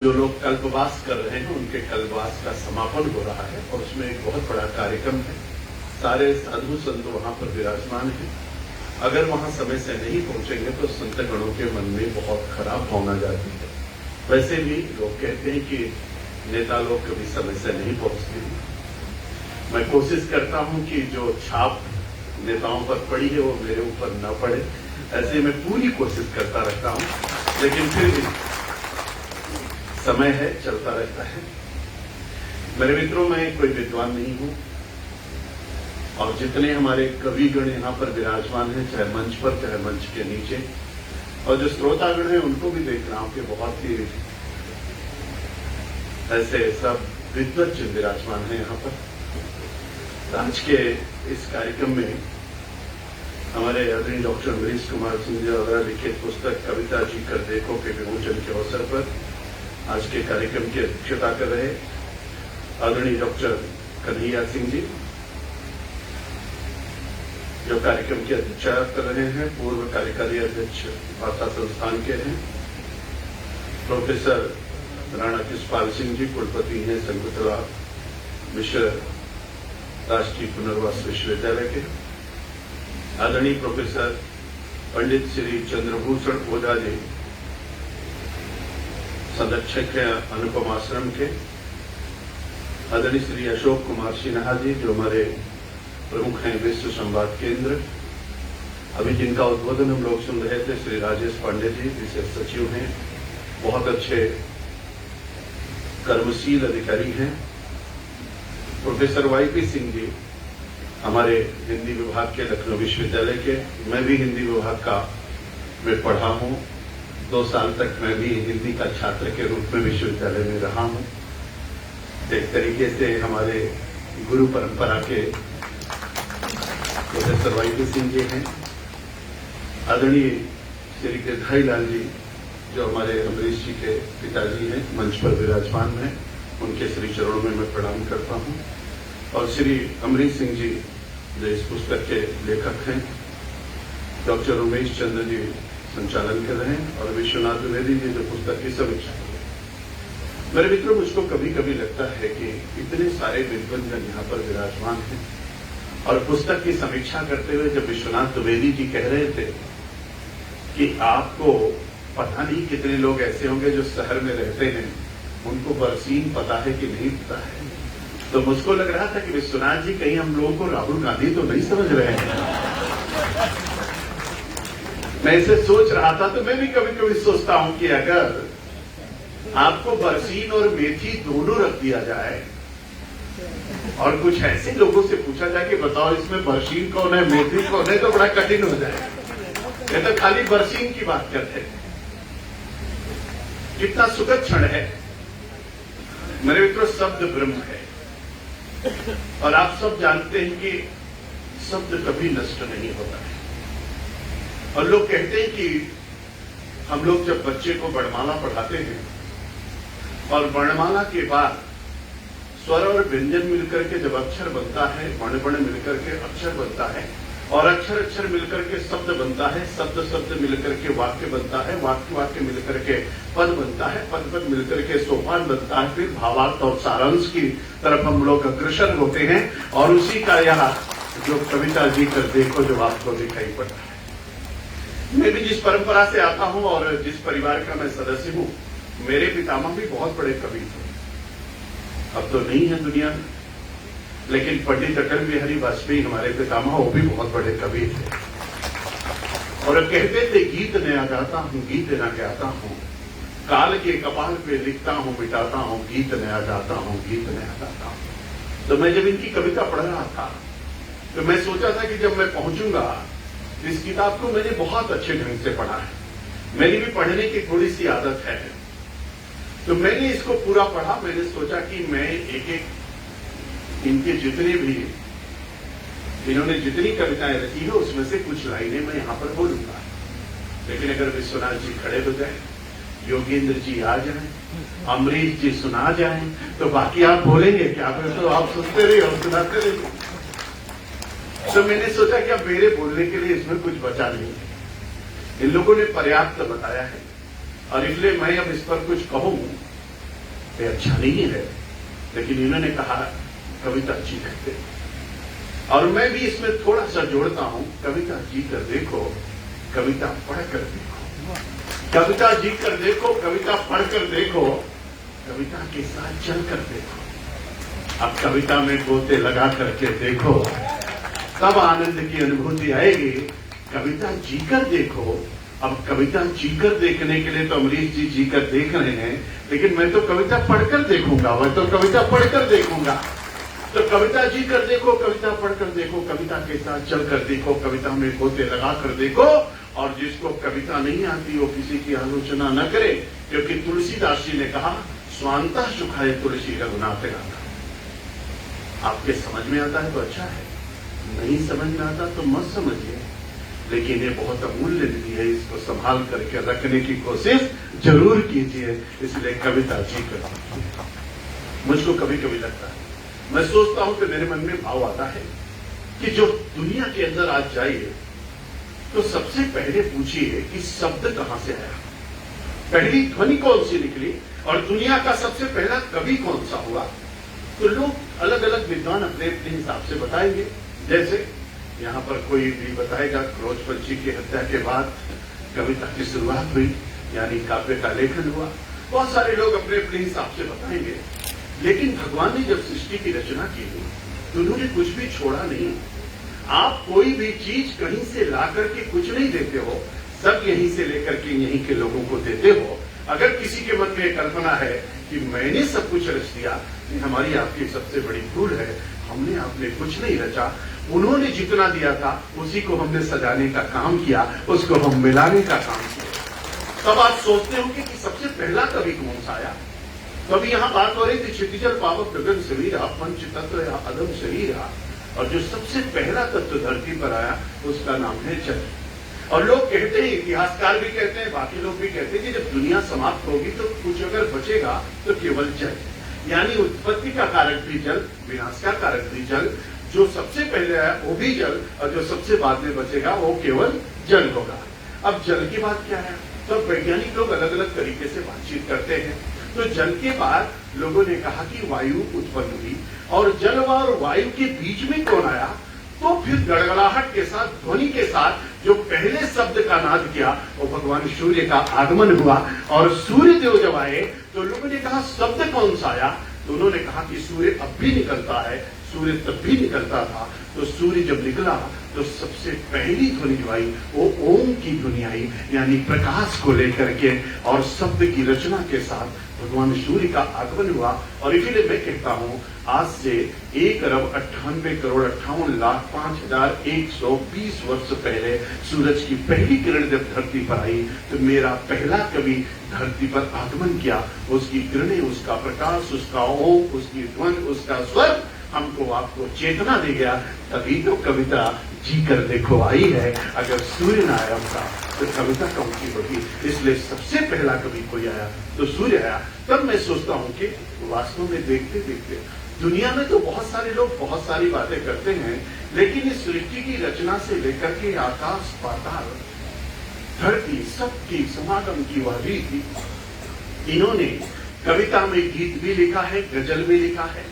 जो लोग कल्पवास कर रहे हैं उनके कल्पवास का समापन हो रहा है और उसमें एक बहुत बड़ा कार्यक्रम है। सारे साधु संत वहां पर विराजमान हैं। अगर वहां समय से नहीं पहुंचेंगे तो संत गणों के मन में बहुत खराब भावना जाती है। वैसे भी लोग कहते हैं कि नेता लोग कभी समय से नहीं पहुंचते। मैं कोशिश करता हूं कि जो छाप नेताओं पर पड़ी है वो मेरे ऊपर न पड़े, ऐसे मैं पूरी कोशिश करता रहता हूं, लेकिन फिर भी समय है, चलता रहता है। मेरे मित्रों, मैं कोई विद्वान नहीं हूं और जितने हमारे कविगण यहां पर विराजमान हैं, चाहे मंच पर चाहे मंच के नीचे, और जो श्रोतागण हैं उनको भी देख रहा हूं कि बहुत ही ऐसे सब विद्वज्जन विराजमान हैं यहां पर। आज के इस कार्यक्रम में हमारे आदरणीय डॉक्टर अमरीश कुमार सिंह जी द्वारा लिखित पुस्तक कविता जी कर देखो के विमोचन के अवसर पर आज के कार्यक्रम की अध्यक्षता कर रहे आदरणीय डॉक्टर कन्हैया सिंह जी, जो कार्यक्रम की अध्यक्षता कर रहे हैं, पूर्व कार्यकारी अध्यक्ष भाषा संस्थान के हैं। प्रोफेसर राणा कृष्णपाल सिंह जी, कुलपति हैं संकुतला मिश्र राष्ट्रीय पुनर्वास विश्वविद्यालय के। आदरणीय प्रोफेसर पंडित श्री चंद्रभूषण ओझा जी, संरक्षक है अनुपम आश्रम के। आदरणीय श्री अशोक कुमार सिन्हा जी, जो हमारे प्रमुख हैं विश्व संवाद केंद्र। अभी जिनका उद्बोधन हम लोग सुन रहे थे, श्री राजेश पांडे जी, विशेष सचिव हैं, बहुत अच्छे कर्मशील अधिकारी हैं। प्रोफेसर वाईपी सिंह जी, हमारे हिंदी विभाग के लखनऊ विश्वविद्यालय के। मैं भी हिंदी विभाग में पढ़ा हूं। 2 साल तक मैं भी हिंदी का छात्र के रूप में विश्वविद्यालय में रहा हूं। एक तरीके से हमारे गुरु परंपरा के प्रोफेसर वाईपी सिंह जी हैं। आदरणीय श्री गिरधारी लाल जी, जो हमारे अमरीश जी के पिताजी हैं, मंच पर विराजमान हैं, उनके श्री चरणों में मैं प्रणाम करता हूं। और श्री अमरीश सिंह जी, जो इस पुस्तक के लेखक हैं, डॉक्टर उमेश चंद्र जी संचालन कर रहे हैं, और विश्वनाथ द्विवेदी जी, जो पुस्तक की समीक्षा कर रहे हैं। मेरे मित्रों, मुझको कभी कभी लगता है कि इतने सारे विद्वज्जन यहाँ पर विराजमान हैं और पुस्तक की समीक्षा करते हुए जब विश्वनाथ द्विवेदी जी कह रहे थे कि आपको पता नहीं कितने लोग ऐसे होंगे जो शहर में रहते हैं, उनको बरसीन पता है कि नहीं पता है, तो मुझको लग रहा था कि विश्वनाथ जी कहीं हम लोगों को राहुल गांधी तो नहीं समझ रहे हैं। मैं इसे सोच रहा था, तो मैं भी कभी कभी सोचता हूं कि अगर आपको बरसीन और मेथी दोनों रख दिया जाए और कुछ ऐसे लोगों से पूछा जाए कि बताओ इसमें बरसीन कौन है, मेथी कौन है, तो बड़ा कठिन हो जाए। ये तो खाली बरसीन की बात करते हैं। कितना सुखद क्षण है मेरे मित्रों। शब्द ब्रह्म है और आप सब जानते हैं कि शब्द कभी नष्ट नहीं होता है। और लोग कहते हैं कि हम लोग जब बच्चे को वर्णमाला पढ़ाते हैं और वर्णमाला के बाद स्वर और व्यंजन मिलकर के जब अक्षर बनता है, वर्ण मिलकर के अक्षर बनता है, और अक्षर अक्षर मिलकर के शब्द बनता है, शब्द शब्द मिलकर के वाक्य बनता है, वाक्य वाक्य मिलकर के पद बनता है, पद पद मिलकर के सोपान बनता है, फिर भावार्थ और सारांश की तरफ हम लोग अग्रसर होते हैं। और उसी का यह जो कविता जी कर देखो जो आपको दिखाई पड़ता है। मैं भी जिस परंपरा से आता हूं और जिस परिवार का मैं सदस्य हूं, मेरे पितामह भी बहुत बड़े कवि थे। अब तो नहीं है दुनिया में, लेकिन पंडित अटल बिहारी वाजपेयी हमारे पितामह, वो भी बहुत बड़े कवि थे। और कहते थे, गीत नया गाता हूं, गीत नया गाता हूं, काल के कपाल पे लिखता हूं, मिटाता हूं, गीत नया गाता हूं, गीत नया गाता हूं। तो मैं जब इनकी कविता पढ़ रहा था तो मैं सोचा था कि जब मैं पहुंचूंगा, इस किताब को मैंने बहुत अच्छे ढंग से पढ़ा है, मेरी भी पढ़ने की थोड़ी सी आदत है, तो मैंने इसको पूरा पढ़ा। मैंने सोचा कि मैं एक एक इनके जितने भी, इन्होंने जितनी कविताएं रखी है उसमें से कुछ लाइनें मैं यहां पर बोलूंगा। लेकिन अगर विश्वनाथ जी खड़े हो जाए, योगेंद्र जी आ जाएं, अमरीश जी सुना जाएं, तो बाकी आप बोलेंगे क्या? तो आप सुनते रहिए और सुनाते रहिए। तो मैंने सोचा कि अब मेरे बोलने के लिए इसमें कुछ बचा नहीं है। इन लोगों ने पर्याप्त बताया है और इसलिए मैं अब इस पर कुछ कहूं ये अच्छा नहीं है, लेकिन इन्होंने कहा कविता जी कर देखो, और मैं भी इसमें थोड़ा सा जोड़ता हूं, कविता जी कर देखो, कविता पढ़ कर देखो, कविता जी कर देखो, कविता पढ़ कर देखो, कविता के साथ चल कर देखो। अब कविता में गोते लगा करके देखो, तब आनंद की अनुभूति आएगी। कविता जी कर देखो। अब कविता जीकर देखने के लिए तो अमरीश जी जीकर देख रहे हैं, लेकिन मैं तो कविता पढ़कर देखूंगा, मैं तो कविता पढ़कर देखूंगा। तो कविता जी कर देखो, कविता पढ़कर देखो, कविता के साथ चलकर देखो, कविता में गोते लगा कर देखो। और जिसको कविता नहीं आती वो किसी की आलोचना न करे, क्योंकि तुलसीदास जी ने कहा स्वांता सुखाए तुलसी रघुनाथ गाथा। आपके समझ में आता है तो अच्छा है, नहीं समझ में आता तो मत समझिए, लेकिन ये बहुत अमूल्य निधि है, इसको संभाल करके रखने की कोशिश जरूर कीजिए। इसलिए कविता जी कर। मुझको कभी कभी लगता है, मैं सोचता हूं कि मेरे मन में भाव आता है कि जो दुनिया के अंदर आज जाइए तो सबसे पहले पूछिए कि शब्द कहां से आया, पहली ध्वनि कौन सी निकली, और दुनिया का सबसे पहला कवि कौन सा हुआ। तो लोग अलग अलग विद्वान अपने अपने हिसाब से बताएंगे। जैसे यहां पर कोई भी बताएगा क्रोध पंछी की हत्या के बाद कविता की शुरुआत हुई, यानी काव्य का लेखन हुआ। बहुत सारे लोग अपने अपने हिसाब से बताएंगे, लेकिन भगवान ने जब सृष्टि की रचना की तो उन्होंने कुछ भी छोड़ा नहीं। आप कोई भी चीज कहीं से ला करके कुछ नहीं देते हो, सब यहीं से लेकर के यहीं के लोगों को देते हो। अगर किसी के मन में कल्पना है कि मैंने सब कुछ रच दिया, ये हमारी आपकी सबसे बड़ी भूल है। हमने आपने कुछ नहीं रचा, उन्होंने जितना दिया था उसी को हमने सजाने का काम किया, उसको हम मिलाने का काम किया। तब आप सोचते होंगे कि सबसे पहला कवि कौन सा आया। कभी यहां बात हो रही थी क्षितिजल पावक गगन सवीरा, पंच तत्व या अदम शरीरा, और जो सबसे पहला तत्व धरती पर आया उसका नाम है जल। और लोग कहते हैं, इतिहासकार भी कहते हैं, बाकी लोग भी कहते हैं कि जब दुनिया समाप्त होगी तो कुछ अगर बचेगा तो केवल जल, यानी उत्पत्ति का कारक भी जल, विनाश का कारक भी जल। जो सबसे पहले आया वो भी जल, और जो सबसे बाद में बचेगा वो केवल जल होगा। अब जल की बात क्या है, तो वैज्ञानिक लोग अलग अलग तरीके से बातचीत करते हैं। तो जल के बाद लोगों ने कहा कि वायु उत्पन्न हुई, और जल और वायु के बीच में कौन आया, तो फिर गड़गड़ाहट के साथ, ध्वनि के साथ जो पहले शब्द का नाद किया वो भगवान सूर्य का आगमन हुआ। और सूर्य देव जब आए तो लोगों ने कहा शब्द कौन सा आया, तो उन्होंने कहा कि सूर्य अब भी निकलता है, सूर्य तब भी निकलता था। तो सूर्य जब निकला तो सबसे पहली ध्वनि जो आई वो ओम की ध्वनि आई, यानी प्रकाश को लेकर के, और शब्द की रचना के साथ भगवान सूर्य का आगमन हुआ। और इसीलिए मैं कहता हूं आज से 1,98,58,05,120 वर्ष पहले सूरज की पहली किरण जब धरती पर आई तो मेरा पहला कवि धरती पर आगमन किया। उसकी किरणें, उसका प्रकाश, उसका ओम, उसकी ध्वनि, उसका स्वर हमको आपको चेतना दे गया, तभी तो कविता जी कर देखो आई है। अगर सूर्य न आया था तो कविता कौन सी होगी। इसलिए सबसे पहला कवि कोई आया तो सूर्य आया। तब मैं सोचता हूं कि वास्तव में देखते देखते दुनिया में तो बहुत सारे लोग बहुत सारी बातें करते हैं, लेकिन इस सृष्टि की रचना से लेकर के आकाश पाताल धरती सबकी समागम की वह रीति, इन्होंने कविता में गीत भी लिखा है, गजल भी लिखा है,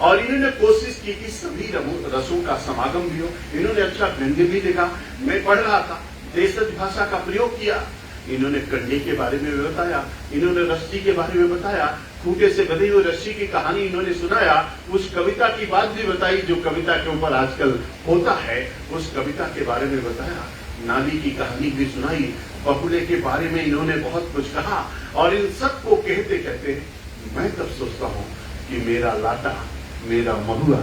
और इन्होंने कोशिश की कि सभी रसों का समागम भी हो। इन्होंने अच्छा व्यंग्य भी लिखा। मैं पढ़ रहा था, देशज भाषा का प्रयोग किया। इन्होंने कंडे के बारे में बताया, इन्होंने रस्सी के बारे में बताया, खूंटे से बंधी हुई रस्सी की कहानी इन्होंने सुनाया। उस कविता की बात भी बताई जो कविता के ऊपर आजकल होता है, उस कविता के बारे में बताया। नाली की कहानी भी सुनाई, बहुले के बारे में इन्होंने बहुत कुछ कहा। और इन सबको कहते कहते मैं तब सोचता हूं कि मेरा लाटा, मेरा महुआ,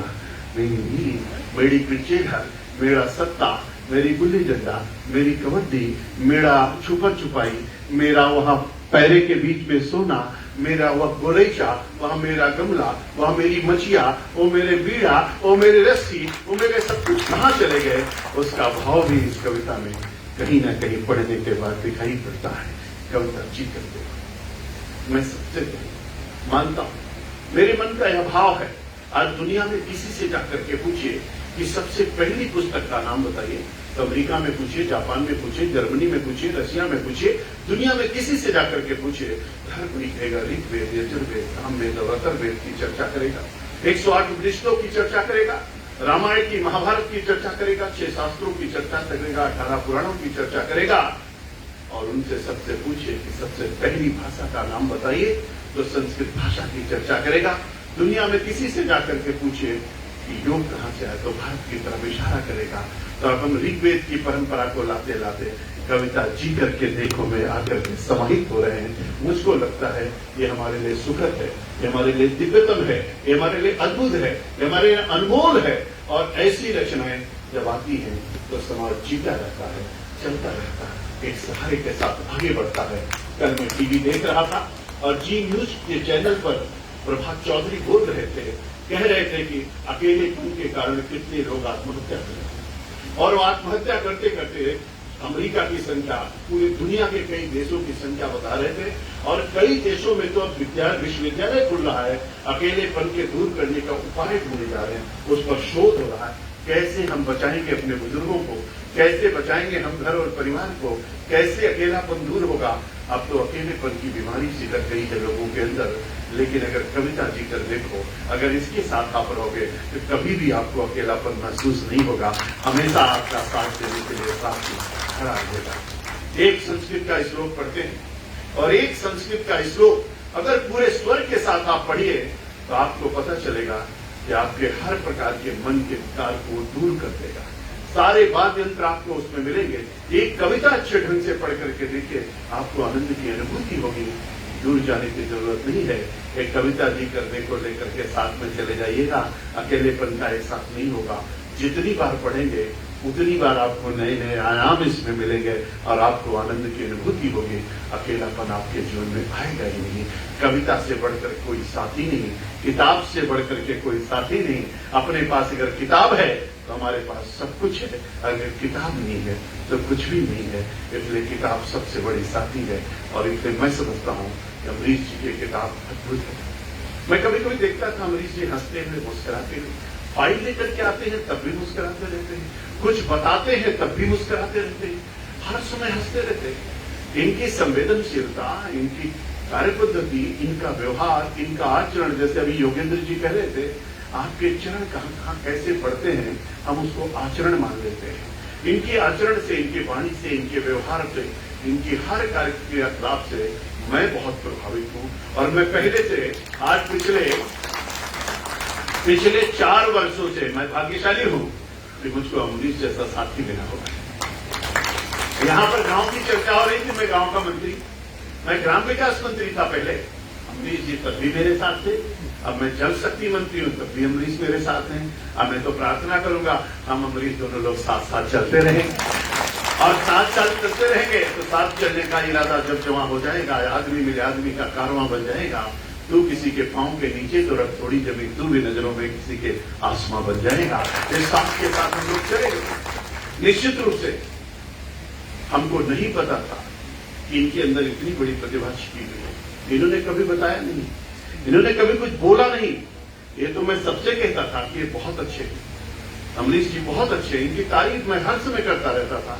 मेरी नीली, मेरी पिचेघर, मेरा सत्ता, मेरी गुल्ली डंडा, मेरी कबड्डी, मेरा छुपा छुपाई, मेरा वहां पैरे के बीच में सोना, मेरा वह गोरेचा, वह मेरा गमला, वह मेरी मछिया, वो मेरे बीड़ा, वो मेरी रस्सी, वो मेरे सब कुछ कहाँ चले गए, उसका भाव भी इस कविता में कहीं ना कहीं पढ़ने के बाद दिखाई पड़ता है। कविता जी करते मैं सबसे मानता हूं, मेरे मन का यह भाव है। आज दुनिया में किसी से जाकर के पूछिए कि सबसे पहली पुस्तक का नाम बताइए। तो अमेरिका में पूछिए, जापान में पूछिए, जर्मनी में पूछिए, रशिया में पूछिए, दुनिया में किसी से जाकर के पूछिए, हर कोई कहेगा ऋग्वेद, यजुर्वेद, सामवेद और अथर्ववेद की चर्चा करेगा, 108 उपनिषदों की चर्चा करेगा, रामायण की, महाभारत की चर्चा करेगा, 6 शास्त्रों की चर्चा करेगा, 18 पुराणों की चर्चा करेगा। और उनसे सबसे पूछिए कि सबसे पहली भाषा का नाम बताइए, तो संस्कृत भाषा की चर्चा करेगा। दुनिया में किसी से जाकर के पूछिए कि योग कहां से आया, तो भारत की तरफ इशारा करेगा। तो अब हम ऋग्वेद की परंपरा को लाते लाते कविता जी करके देखो में आकर के समाहित हो रहे हैं। मुझको लगता है ये हमारे लिए सुखद है, ये हमारे लिए दिव्यतम है, ये हमारे लिए अद्भुत है, ये हमारे लिए अनमोल है। और ऐसी रचनाएं जब आती हैं तो समाज जीता रहता है, चलता रहता है, एक सहारे के साथ आगे बढ़ता है। कल मैं टीवी देख रहा था और जी न्यूज के चैनल पर प्रभात चौधरी बोल रहे थे, कह रहे थे कि अकेलेपन के कारण कितने लोग आत्महत्या कर रहे हैं। और वो आत्महत्या करते करते अमेरिका की संख्या, पूरी दुनिया के कई देशों की संख्या बता रहे थे। और कई देशों में तो अब विश्वविद्यालय खुल रहा है, अकेलेपन के दूर करने का उपाय ढूंढे जा रहे हैं, उस पर शोध हो रहा है। कैसे हम बचाएंगे अपने बुजुर्गों को, कैसे बचाएंगे हम घर और परिवार को, कैसे अकेलापन दूर होगा। अब तो अकेलेपन की बीमारी सी लग गई है लोगों के अंदर। लेकिन अगर कविता जी कर देखो, अगर इसके साथ आप रहोगे तो कभी भी आपको अकेलापन महसूस नहीं होगा, हमेशा आपका साथ देने के लिए साथी खड़ा रहेगा। एक संस्कृत का श्लोक पढ़ते हैं और एक संस्कृत का श्लोक अगर पूरे स्वर के साथ आप पढ़िए तो आपको पता चलेगा कि आपके हर प्रकार के मन के विकार को दूर कर देगा। सारे वाद्य यंत्र आपको उसमें मिलेंगे। एक कविता अच्छे ढंग से पढ़ करके देखिए, आपको आनंद की अनुभूति होगी। दूर जाने की जरूरत नहीं है। एक कविता जी करने को लेकर के साथ में चले जाइएगा, अकेलेपन का एहसास नहीं होगा। जितनी बार पढ़ेंगे उतनी बार आपको नए नए आयाम इसमें मिलेंगे और आपको आनंद की अनुभूति होगी। अकेलापन आपके जीवन में आएगा ही नहीं। कविता से बढ़कर कोई साथी नहीं, किताब से बढ़कर के कोई साथी नहीं। अपने पास अगर किताब है तो हमारे पास सब कुछ है, अगर किताब नहीं है तो कुछ भी नहीं है। इसलिए किताब सबसे बड़ी साथी है। और इसलिए मैं समझता हूँ कि अमरीश जी की किताब अद्भुत है। मैं कभी कभी देखता था अमरीश जी हंसते हुए, मुस्कुराते हुए, फाइल लेकर के आते हैं तब भी मुस्कुराते रहते हैं, कुछ बताते हैं तब भी मुस्कुराते रहते हैं, हर समय हंसते रहते हैं। इनकी संवेदनशीलता, इनकी कार्य पद्धति, इनका व्यवहार, इनका आचरण, जैसे अभी योगेंद्र जी कह रहे थे, आपके चरण कहाँ कहाँ कैसे पढ़ते हैं, हम उसको आचरण मान लेते हैं। इनके आचरण से, इनकी वाणी से, इनके व्यवहार से, इनकी हर कार्यकलाप से मैं बहुत प्रभावित हूँ। और मैं पहले से आज पिछले 4 वर्षों से मैं भाग्यशाली हूँ कि मुझको अमरीश जैसा साथी मिला होगा। यहाँ पर गांव की चर्चा हो रही थी, मैं गांव का मंत्री, मैं ग्राम विकास मंत्री था पहले। अमरीश जी तब भी मेरे साथ थे। अब मैं जल शक्ति मंत्री हूं, तब भी अमरीश मेरे साथ हैं। अब मैं तो प्रार्थना करूंगा हम अमरीश दोनों लोग साथ साथ चलते रहें और साथ साथ चलते रहेंगे तो साथ चलने का इरादा जब जमा हो जाएगा, आदमी मिले आदमी का कारवां बन जाएगा। तू किसी के पांव के नीचे तो रख थोड़ी जमीन, तू भी नजरों में किसी के आसमां बन जाएगा। इस साथ के साथ हम लोग चलेंगे। निश्चित रूप से हमको नहीं पता था कि इनके अंदर इतनी बड़ी प्रतिभा छिपी हुई है। इन्होंने कभी बताया नहीं, इन्होंने कभी कुछ बोला नहीं। ये तो मैं सबसे कहता था कि ये बहुत अच्छे हैं, अमरीश जी बहुत अच्छे हैं, इनकी तारीफ मैं हर समय करता रहता था।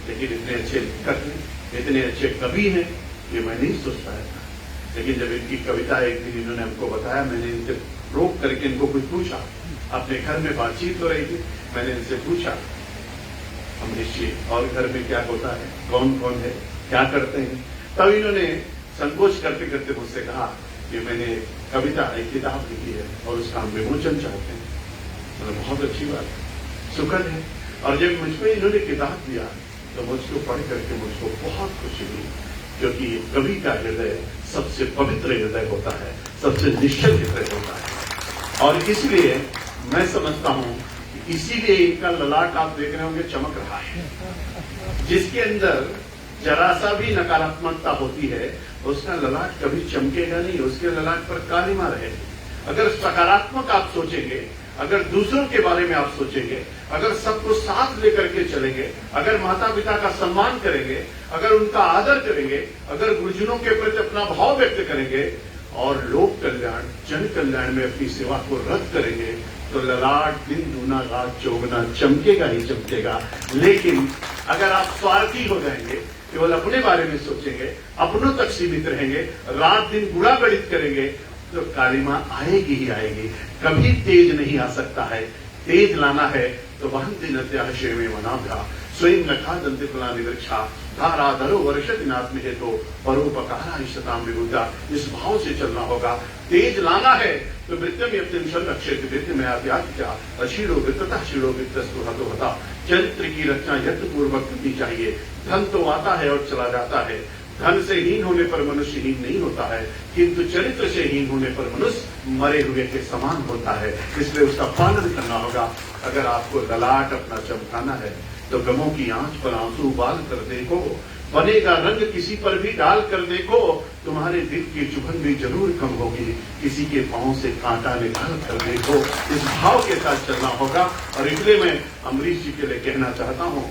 लेकिन इतने अच्छे लेखक हैं, इतने अच्छे कवि हैं, ये मैं नहीं सोच पाया था। लेकिन जब इनकी कविता एक दिन इन्होंने हमको बताया, मैंने इनसे रोक करके इनको कुछ पूछा। अपने घर में बातचीत हो रही थी, मैंने इनसे पूछा अमरीश जी और घर में क्या होता है, कौन कौन है, क्या करते हैं। तब इन्होंने संकोच करते करते मुझसे कहा कि मैंने कविता, एक किताब लिखी है और उसका हम विमोचन चाहते हैं। तो बहुत अच्छी बात है, सुखद है। और जब मुझको इन्होंने किताब दिया तो मुझको पढ़ करके मुझको बहुत खुशी हुई, क्योंकि कवि का हृदय सबसे पवित्र हृदय होता है, सबसे निश्चल हृदय होता है। और इसलिए मैं समझता हूं कि इसीलिए इनका ललाट आप देख रहे होंगे चमक रहा है। जिसके अंदर जरा सा भी नकारात्मकता होती है उसका ललाट कभी चमकेगा नहीं, उसके ललाट पर कालिमा रहेगी। अगर सकारात्मक आप सोचेंगे, अगर दूसरों के बारे में आप सोचेंगे, अगर सबको साथ लेकर के चलेंगे, अगर माता पिता का सम्मान करेंगे, अगर उनका आदर करेंगे, अगर गुरुजनों के प्रति अपना भाव व्यक्त करेंगे और लोक कल्याण, जन कल्याण में अपनी सेवा को रद्द करेंगे, तो ललाट दिन दूना रात चौगुना चमकेगा ही चमकेगा। लेकिन अगर आप स्वार्थी हो जाएंगे, केवल अपने बारे में सोचेंगे, अपनों तक सीमित रहेंगे, रात दिन गुणा गणित करेंगे, तो कालिमा आएगी ही आएगी। कभी तेज नहीं आ सकता है। तेज लाना है तो वहन दिन अत्याशय में मनाभ्या स्वयं नखा दंते फलानि वृक्षा धारा धरो वर्षति नात्म हेतु परोपकारा शताम विबुद्धा। इस भाव से चलना होगा। तेज लाना है तो वृत्तम यत्तिंशल अक्षेत्र वृत्ति में आत्या अशीड़ो वृत्तता शीड़ो वित्तस्तु हतो हता। चरित्र की रचना यत्न पूर्वक करनी चाहिए। धन तो आता है और चला जाता है। धन से हीन होने पर मनुष्य हीन नहीं होता है, किंतु चरित्र से हीन होने पर मनुष्य मरे हुए के समान होता है। इसलिए उसका पालन करना होगा। अगर आपको ललाट अपना चमकाना है तो गमों की आंच पर आंसू उबाल कर देखो, बनेगा रंग किसी पर भी डाल कर देखो, तुम्हारे दिल की चुभन भी जरूर कम होगी, किसी के पांव से कांटा निकाल कर देखो। इस भाव के साथ चलना होगा। और इसलिए मैं अमरीश जी के लिए कहना चाहता हूं,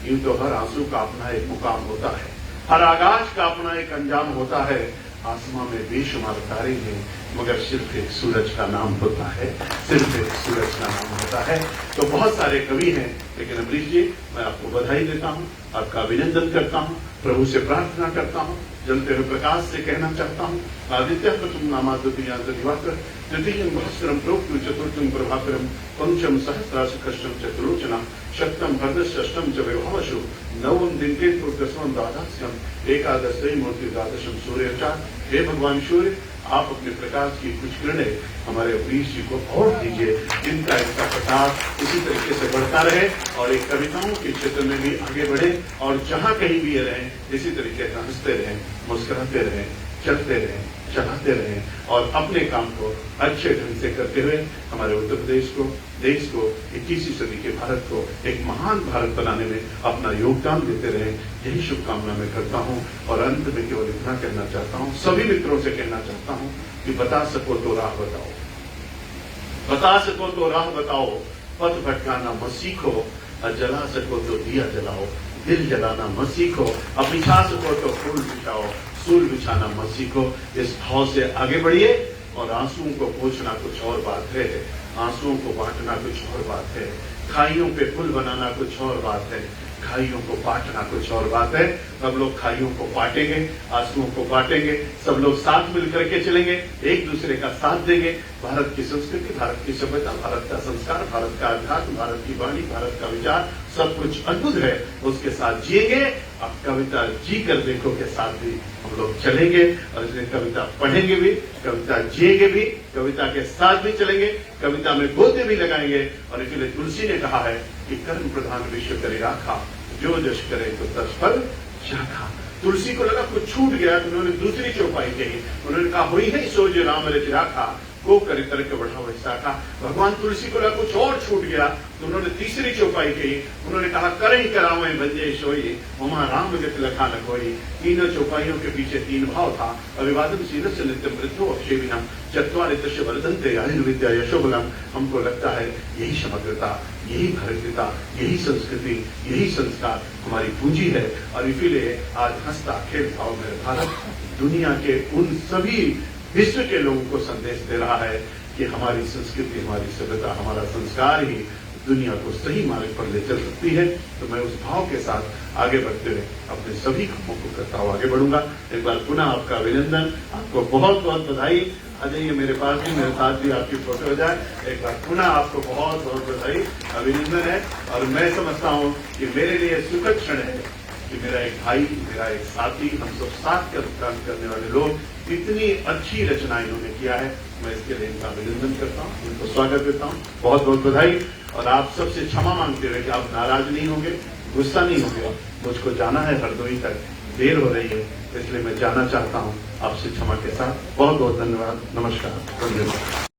यूं तो हर आंसू का अपना एक मुकाम होता है, हर आगाज का अपना एक अंजाम होता है। आसमां में बेशुमार तारे हैं, मगर सिर्फ एक सूरज का नाम होता है, सिर्फ एक सूरज का नाम होता है। तो बहुत सारे कवि हैं, लेकिन अमरीश जी मैं आपको बधाई देता हूं, आपका अभिनंदन करता हूं, प्रभु से प्रार्थना करता हूं, जलते हुए प्रकाश से कहना चाहता हूं, आदित्य प्रथम नामाद्वितीय दिवाकर तृतीयं भास्करम प्रोक्तु चतुर्थं प्रभाकरम पंचम सहस्राश कष्टम चतुर्लोचना शक्तम हृदयष्टम च विभावशु नवम दिन के दसवं द्वादश्यम एकादश मूर्ति द्वादशम सूर्यचार। हे भगवान सूर्य, आप अपने प्रकाश की कुछ किरणें हमारे अमरीश जी को और दीजिए, जिनका इनका प्रकाश इसी तरीके से बढ़ता रहे और एक कविताओं के क्षेत्र में भी आगे बढ़े और जहां कहीं भी ये रहें इसी तरीके से हंसते रहें, मुस्कुराते रहें, चलते रहें, चलाते रहें और अपने काम को अच्छे ढंग से करते हुए हमारे उत्तर प्रदेश को, देश को, 21वीं सदी के भारत को एक महान भारत बनाने में अपना योगदान देते रहें। यही शुभकामना मैं करता हूं और अंत में केवल इतना कहना चाहता हूं, सभी मित्रों से कहना चाहता हूं कि बता सको तो राह बताओ, बता सको तो राह बताओ, पथ भटकाना मत सीखो और जला सको तो दिया जलाओ, दिल जलाना मत सीखो, अब बिछा सको तो फूल बिछाओ, सूल बिछाना मत सीखो। इस भाव से आगे बढ़िए और आंसुओं को पोंछना कुछ और बात है, आंसुओं को बांटना कुछ और बात है, खाइयों पे पुल बनाना कुछ और बात है, खाइयों को बांटना कुछ और बात है। सब लोग खाइयों को बांटेंगे, आंसुओं को बांटेंगे, सब लोग साथ मिलकर के चलेंगे, एक दूसरे का साथ देंगे। भारत की संस्कृति, भारत की सभ्यता, भारत का संस्कार, भारत का अध्यात्म, भारत की वाणी, भारत का विचार सब कुछ अद्भुत है, उसके साथ जिएंगे। अब कविता जी कर देखो के साथ भी हम लोग चलेंगे और इसलिए कविता पढ़ेंगे भी, कविता जिएंगे भी, कविता के साथ भी चलेंगे, कविता में गोते भी लगाएंगे। और इसलिए तुलसी ने कहा है कि कर्म प्रधान विश्व करे राखा, जो जश करे तो तस फल शाखा। तुलसी को लगा कुछ छूट गया तो उन्होंने दूसरी चौपाई कही, उन्होंने कहा हुई है सो जो राम रच राखा, को करे तरक बढ़ाओ शाखा। भगवान तुलसी को लगा कुछ और छूट गया तो उन्होंने तीसरी चौपाई कही, उन्होंने कहा करई करावे भंजे सोई उमा राम गति लखा न कोई। तीनों चौपाइयों के पीछे तीन भाव था, अभिवादन शीलस्य नित्य मृत्यु अक्षेविनम चत्वारि तस्य वर्धन्ते आयुर्विद्या यशोबलम। हमको लगता है यही समग्रता, यही भारतीयता, यही संस्कृति, यही संस्कार हमारी पूंजी है। और इसीलिए आज हंसता खेलता और मेरे भारत दुनिया के उन सभी विश्व के लोगों को संदेश दे रहा है कि हमारी संस्कृति, हमारी सभ्यता, हमारा संस्कार ही दुनिया को सही मार्ग पर ले चल सकती है। तो मैं उस भाव के साथ आगे बढ़ते हुए अपने सभी कामों को करता हुआ आगे बढ़ूंगा। एक बार पुनः आपका अभिनंदन, आपको बहुत बहुत बधाई। आ जाइए मेरे पास भी, मेरे साथ भी आपकी फोटो हो जाए। एक बार पुनः आपको बहुत बहुत बधाई, अभिनंदन है। और मैं समझता हूँ कि मेरे लिए सुखद क्षण है कि मेरा एक भाई, मेरा एक साथी, हम सब साथ कर काम करने वाले लोग इतनी अच्छी रचना इन्होंने किया है। मैं इसके लिए इनका अभिनंदन करता हूँ, इनको स्वागत देता हूँ, बहुत बहुत बधाई। और आप सबसे क्षमा मांगते हुए कि आप नाराज नहीं होंगे, गुस्सा नहीं होंगे। मुझको जाना है हरदोई तक, देर हो रही है, इसलिए मैं जाना चाहता हूँ आपसे क्षमा के साथ। बहुत बहुत धन्यवाद, नमस्कार, धन्यवाद।